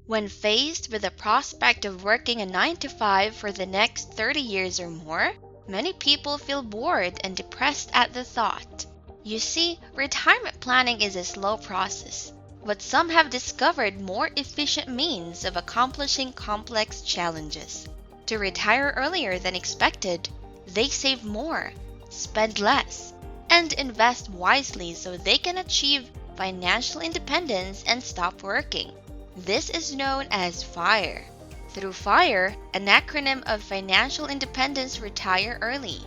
When faced with the prospect of working a 9 to 5 for the next 30 years or more, many people feel bored and depressed at the thought. You see, retirement planning is a slow process, but some have discovered more efficient means of accomplishing complex challenges. To retire earlier than expected, they save more, spend less, and invest wisely so they can achieve financial independence and stop working. This is known as FIRE. Through FIRE, an acronym of Financial Independence Retire Early,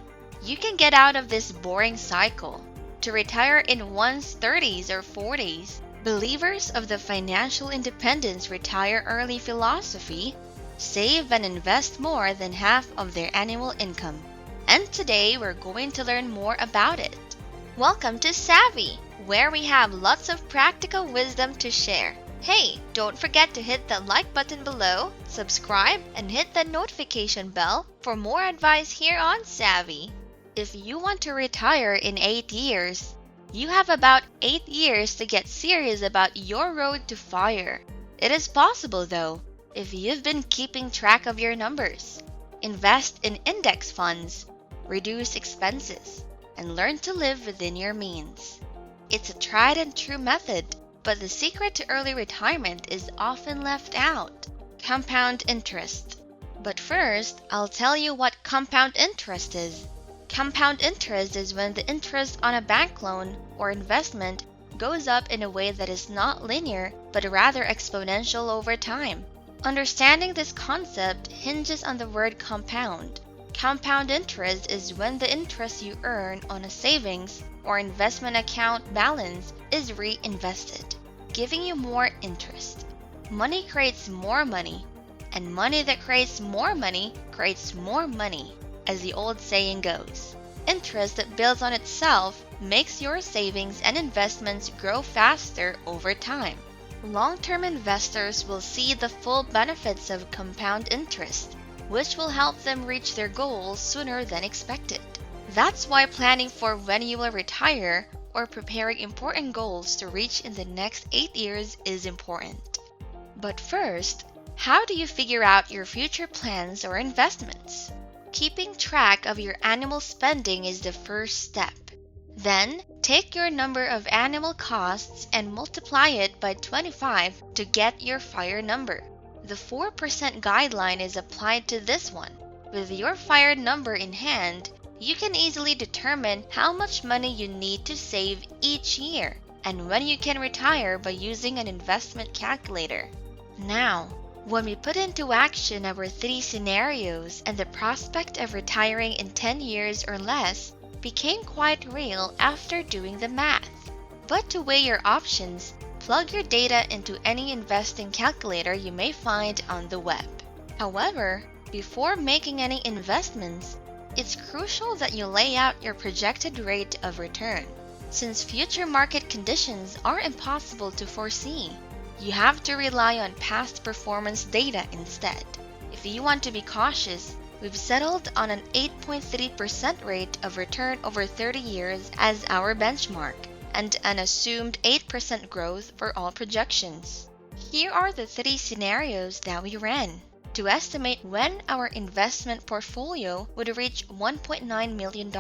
you can get out of this boring cycle. To retire in one's 30s or 40s, believers of the Financial Independence Retire Early philosophy save and invest more than half of their annual income. And today we're going to learn more about it. Welcome to Savvy, where we have lots of practical wisdom to share. Hey, don't forget to hit that like button below, subscribe, and hit the notification bell for more advice here on Savvy. If you want to retire in 8 years, you have about 8 years to get serious about your road to FIRE. It is possible though, if you've been keeping track of your numbers. Invest in index funds, reduce expenses, and learn to live within your means. It's a tried and true method, but the secret to early retirement is often left out: compound interest. But first, I'll tell you what compound interest is. Compound interest is when the interest on a bank loan or investment goes up in a way that is not linear, but rather exponential over time. Understanding this concept hinges on the word compound. Compound interest is when the interest you earn on a savings or investment account balance is reinvested, giving you more interest. Money creates more money, and money that creates more money, as the old saying goes. Interest that builds on itself makes your savings and investments grow faster over time. Long-term investors will see the full benefits of compound interest, which will help them reach their goals sooner than expected. That's why planning for when you will retire or preparing important goals to reach in the next 8 years is important. But first, how do you figure out your future plans or investments? Keeping track of your annual spending is the first step. Then, take your number of annual costs and multiply it by 25 to get your FIRE number. The 4% guideline is applied to this one. With your FIRE number in hand, you can easily determine how much money you need to save each year and when you can retire by using an investment calculator. Now, when we put into action our 3 scenarios and the prospect of retiring in 10 years or less became quite real after doing the math. But to weigh your options, plug your data into any investing calculator you may find on the web. However, before making any investments, it's crucial that you lay out your projected rate of return. Since future market conditions are impossible to foresee, you have to rely on past performance data instead. If you want to be cautious, we've settled on an 8.3% rate of return over 30 years as our benchmark, and an assumed 8% growth for all projections. Here are the 3 scenarios that we ran to estimate when our investment portfolio would reach $1.9 million.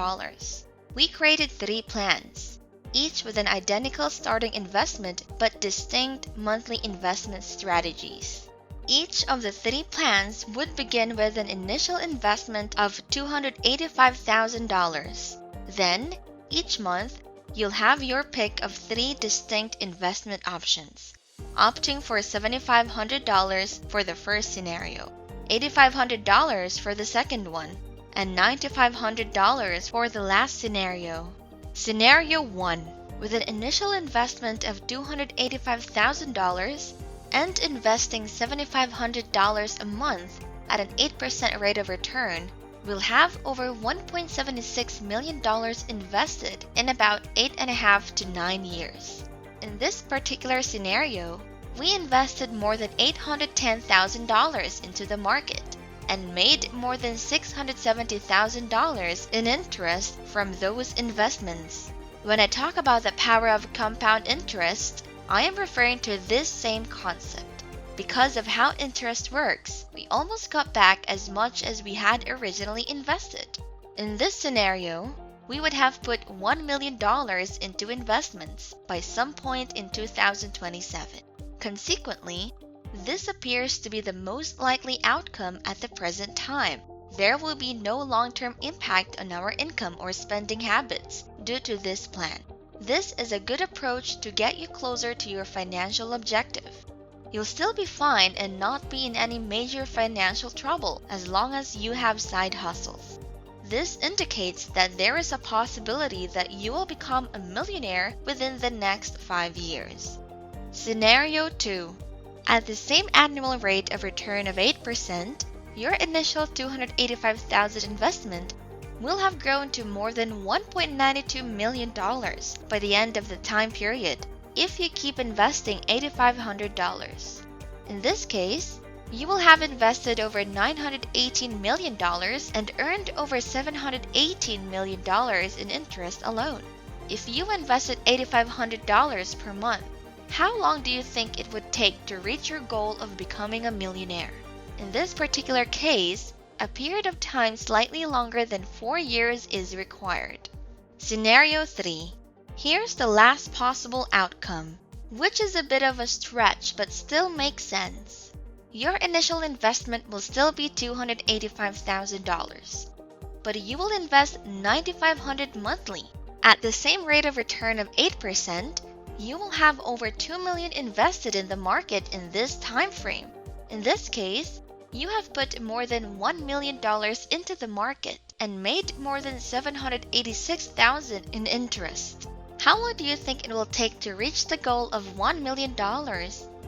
We created 3 plans, each with an identical starting investment but distinct monthly investment strategies. Each of the 3 plans would begin with an initial investment of $285,000. Then, each month, you'll have your pick of 3 distinct investment options, opting for $7,500 for the first scenario, $8,500 for the second one, and $9,500 for the last scenario. Scenario 1, with an initial investment of $285,000 and investing $7,500 a month at an 8% rate of return, will have over $1.76 million invested in about 8.5 to 9 years. In this particular scenario, we invested more than $810,000 into the market and made more than $670,000 in interest from those investments. When I talk about the power of compound interest, I am referring to this same concept. Because of how interest works, we almost got back as much as we had originally invested. In this scenario, we would have put $1 million into investments by some point in 2027. Consequently, this appears to be the most likely outcome at the present time. There will be no long-term impact on our income or spending habits due to this plan. This is a good approach to get you closer to your financial objective. You'll still be fine and not be in any major financial trouble as long as you have side hustles. This indicates that there is a possibility that you will become a millionaire within the next 5 years. Scenario 2. At the same annual rate of return of 8%, your initial $285,000 investment will have grown to more than $1.92 million by the end of the time period if you keep investing $8,500. In this case, you will have invested over $918 million and earned over $718 million in interest alone. If you invested $8,500 per month, how long do you think it would take to reach your goal of becoming a millionaire? In this particular case, a period of time slightly longer than 4 years is required. Scenario 3. Here's the last possible outcome, which is a bit of a stretch but still makes sense. Your initial investment will still be $285,000, but you will invest $9,500 monthly. At the same rate of return of 8%, you will have over $2 million invested in the market in this time frame. In this case, you have put more than $1 million into the market and made more than $786,000 in interest. How long do you think it will take to reach the goal of $1 million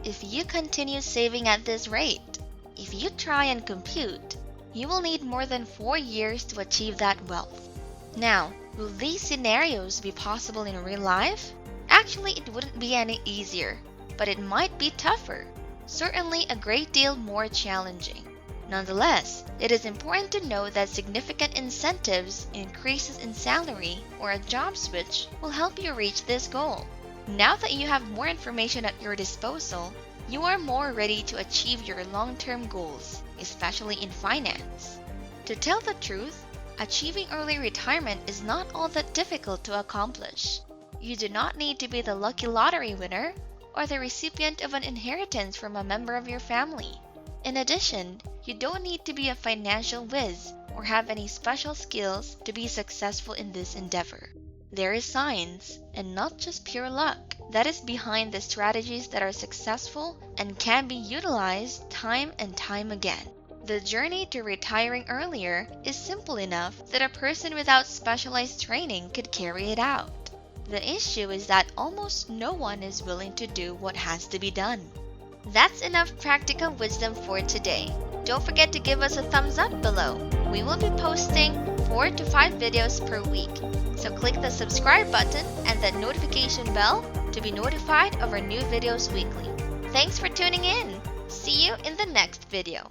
if you continue saving at this rate? If you try and compute, you will need more than 4 years to achieve that wealth. Now, will these scenarios be possible in real life? Actually, it wouldn't be any easier, but it might be tougher. Certainly a great deal more challenging. Nonetheless, it is important to know that significant incentives, increases in salary, or a job switch will help you reach this goal. Now that you have more information at your disposal, you are more ready to achieve your long-term goals, especially in finance. To tell the truth, achieving early retirement is not all that difficult to accomplish. You do not need to be the lucky lottery winner or the recipient of an inheritance from a member of your family. In addition, you don't need to be a financial whiz or have any special skills to be successful in this endeavor. There is science, and not just pure luck, that is behind the strategies that are successful and can be utilized time and time again. The journey to retiring earlier is simple enough that a person without specialized training could carry it out. The issue is that almost no one is willing to do what has to be done. That's enough practical wisdom for today. Don't forget to give us a thumbs up below. We will be posting 4 to 5 videos per week. So click the subscribe button and the notification bell to be notified of our new videos weekly. Thanks for tuning in. See you in the next video.